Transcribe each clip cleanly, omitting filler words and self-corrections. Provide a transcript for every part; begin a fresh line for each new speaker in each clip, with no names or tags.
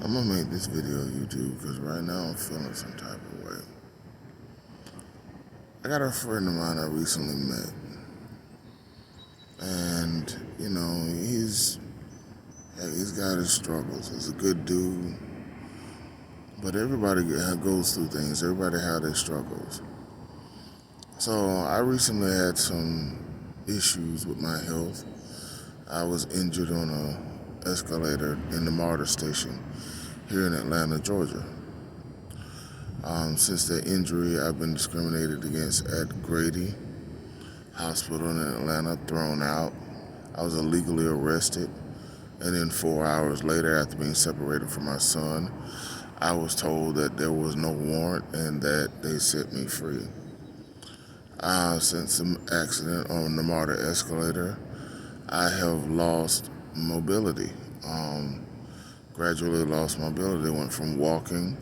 I'm gonna make this video YouTube because right now I'm feeling some type of way. I got a friend of mine I recently met, and he's got his struggles. He's a good dude, but everybody goes through things. Everybody has their struggles. So I recently had some issues with my health. I was injured on a escalator in the MARTA station here in Atlanta, Georgia. Since that injury, I've been discriminated against at Grady Hospital in Atlanta, thrown out. I was illegally arrested, and then 4 hours later, after being separated from my son, I was told that there was no warrant and that they set me free. Since the accident on the MARTA escalator, I have lost mobility. Gradually lost mobility. Went from walking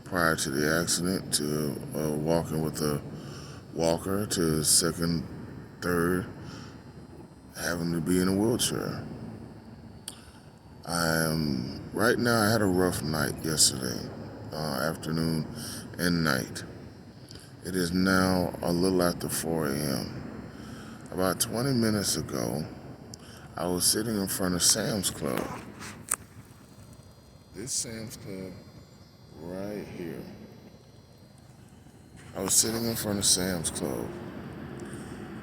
prior to the accident to walking with a walker to second, third, having to be in a wheelchair. Right now, I had a rough night yesterday, afternoon and night. It is now a little after 4 a.m. About 20 minutes ago, I was sitting in front of Sam's Club. This Sam's Club right here. I was sitting in front of Sam's Club,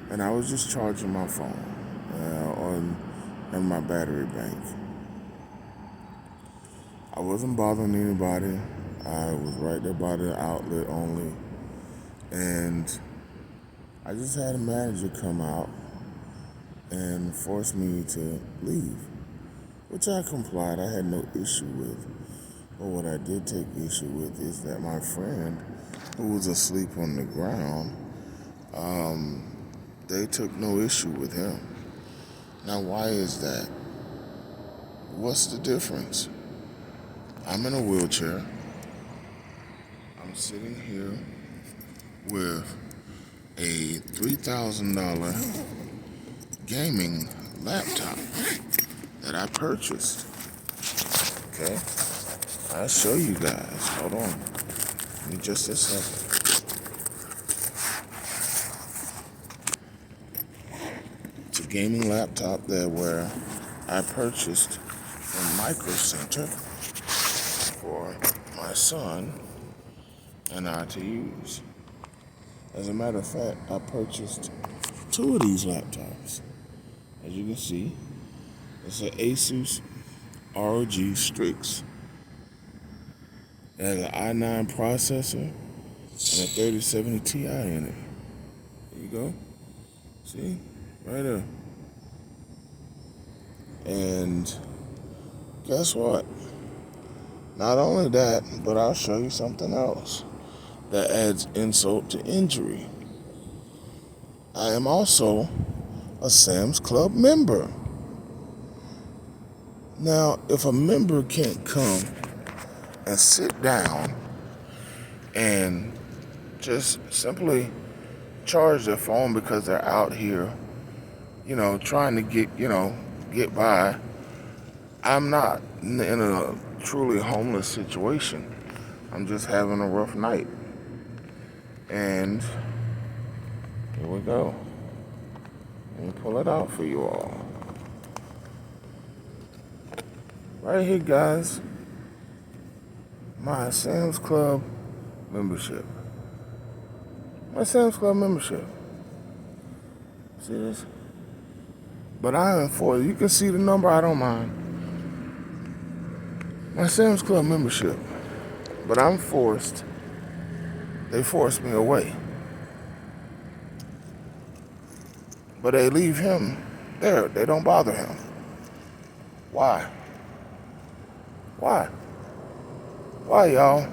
and I was just charging my phone on my battery bank. I wasn't bothering anybody. I was right there by the outlet only, and I just had a manager come out and force me to leave, which I complied. I had no issue with. But what I did take issue with is that my friend, who was asleep on the ground, they took no issue with him. Now, why is that? What's the difference? I'm in a wheelchair. I'm sitting here with a $3,000 gaming laptop that I purchased. Okay? I'll show you guys. Hold on. Give me just a second. It's a gaming laptop where I purchased from Micro Center for my son and I to use. As a matter of fact, I purchased 2 of these laptops. As you can see, it's an Asus ROG Strix. It has an i9 processor and a 3070 Ti in it. There you go. See? Right there. And guess what? Not only that, but I'll show you something else that adds insult to injury. I am also a Sam's Club member. Now, if a member can't come and sit down and just simply charge their phone because they're out here, trying to get by, I'm not in a truly homeless situation. I'm just having a rough night. And here we go. Let me pull it out for you all. Right here, guys. My Sam's Club membership. My Sam's Club membership. See this? But I am for you can see the number, I don't mind. My Sam's Club membership. But I'm forced. They forced me away. But they leave him there. They don't bother him. Why? Why? Why, y'all?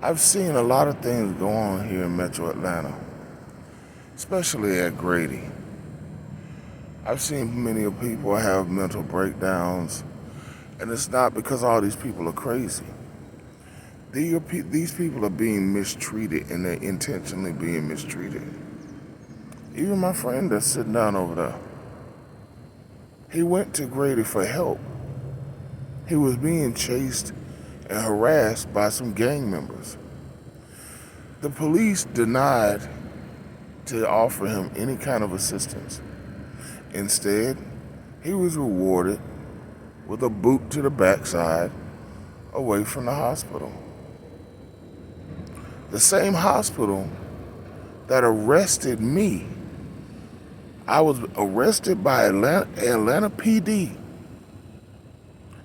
I've seen a lot of things go on here in Metro Atlanta, especially at Grady. I've seen many people have mental breakdowns, and it's not because all these people are crazy. These people are being mistreated, and they're intentionally being mistreated. Even my friend that's sitting down over there, He went to Grady for help. He was being chased and harassed by some gang members. The police denied to offer him any kind of assistance. Instead, he was rewarded with a boot to the backside away from the hospital. The same hospital that arrested me. I was arrested by Atlanta PD.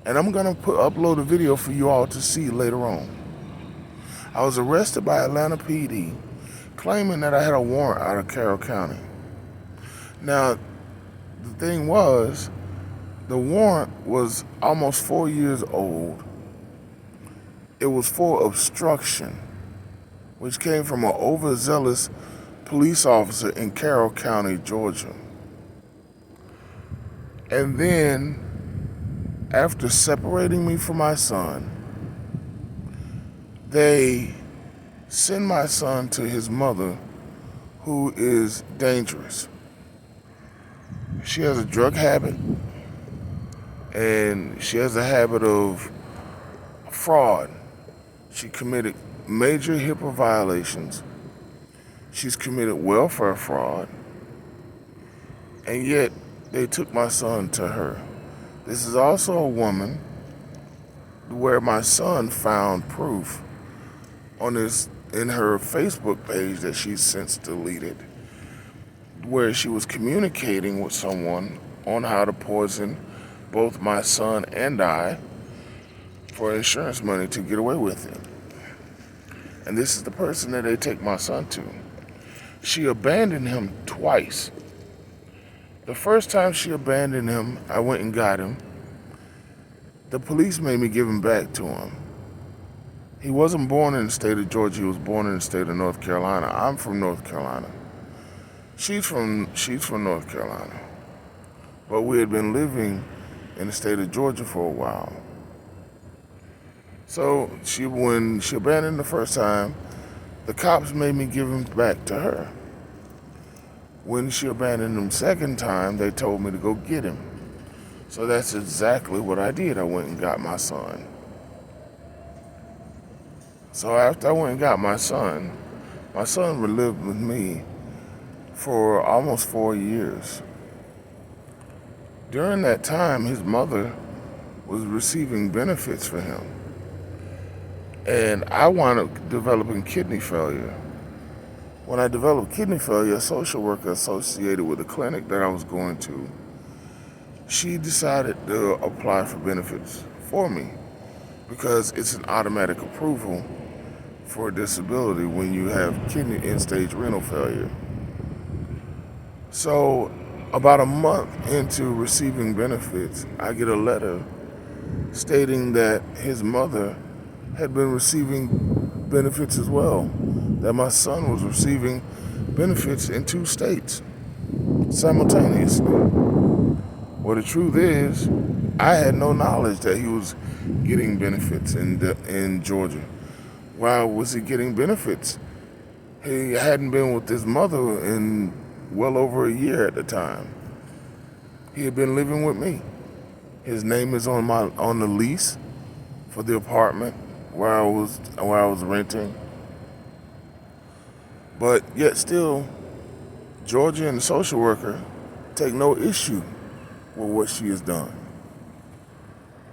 And I'm going to upload a video for you all to see later on. I was arrested by Atlanta PD claiming that I had a warrant out of Carroll County. Now, the thing was, the warrant was almost 4 years old. It was for obstruction, which came from an overzealous police officer in Carroll County, Georgia. And then, after separating me from my son, they send my son to his mother, who is dangerous. She has a drug habit, and she has a habit of fraud. She committed major HIPAA violations. She's committed welfare fraud. And yet, they took my son to her. This is also a woman where my son found proof in her Facebook page that she's since deleted, where she was communicating with someone on how to poison both my son and I for insurance money to get away with it. And this is the person that they take my son to. She abandoned him twice. The first time she abandoned him, I went and got him. The police made me give him back to him. He wasn't born in the state of Georgia, he was born in the state of North Carolina. I'm from North Carolina. She's from North Carolina. But we had been living in the state of Georgia for a while. So when she abandoned the first time, the cops made me give him back to her. When she abandoned him second time, they told me to go get him. So that's exactly what I did. I went and got my son. So after I went and got my son lived with me for almost 4 years. During that time, his mother was receiving benefits for him. And I wound up developing kidney failure. When I developed kidney failure, a social worker associated with the clinic that I was going to, she decided to apply for benefits for me because it's an automatic approval for disability when you have end-stage renal failure. So about a month into receiving benefits, I get a letter stating that his mother had been receiving benefits as well, that my son was receiving benefits in 2 states simultaneously. Well, the truth is, I had no knowledge that he was getting benefits in Georgia. Why was he getting benefits? He hadn't been with his mother in well over a year at the time. He had been living with me. His name is on the lease for the apartment where I was renting. But yet still, Georgia and the social worker take no issue with what she has done.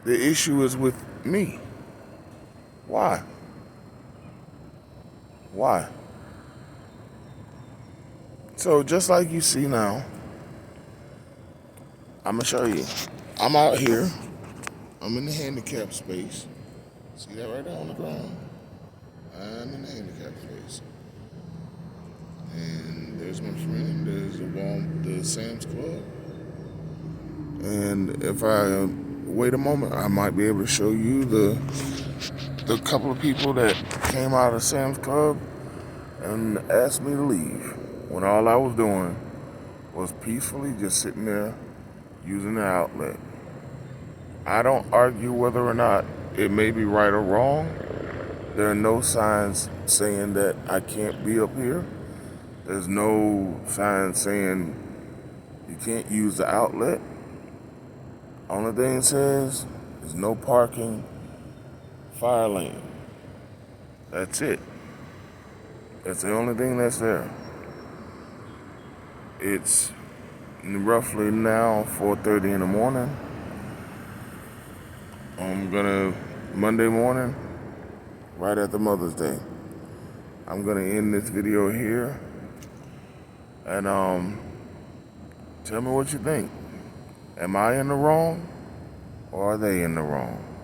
The issue is with me. Why? Why? So just like you see now, I'm gonna show you. I'm out here. I'm in the handicap space. See that right there on the ground? I'm in the handicap space. And there's my friend. There's the Sam's Club. And if I wait a moment, I might be able to show you the couple of people that came out of Sam's Club and asked me to leave when all I was doing was peacefully just sitting there using the outlet. I don't argue whether or not it may be right or wrong. There are no signs saying that I can't be up here. There's no sign saying you can't use the outlet. Only thing it says is no parking, fire lane. That's it. That's the only thing that's there. It's roughly now 4:30 in the morning. I'm gonna, Monday morning, right after Mother's Day. I'm gonna end this video here and tell me what you think. Am I in the wrong or are they in the wrong?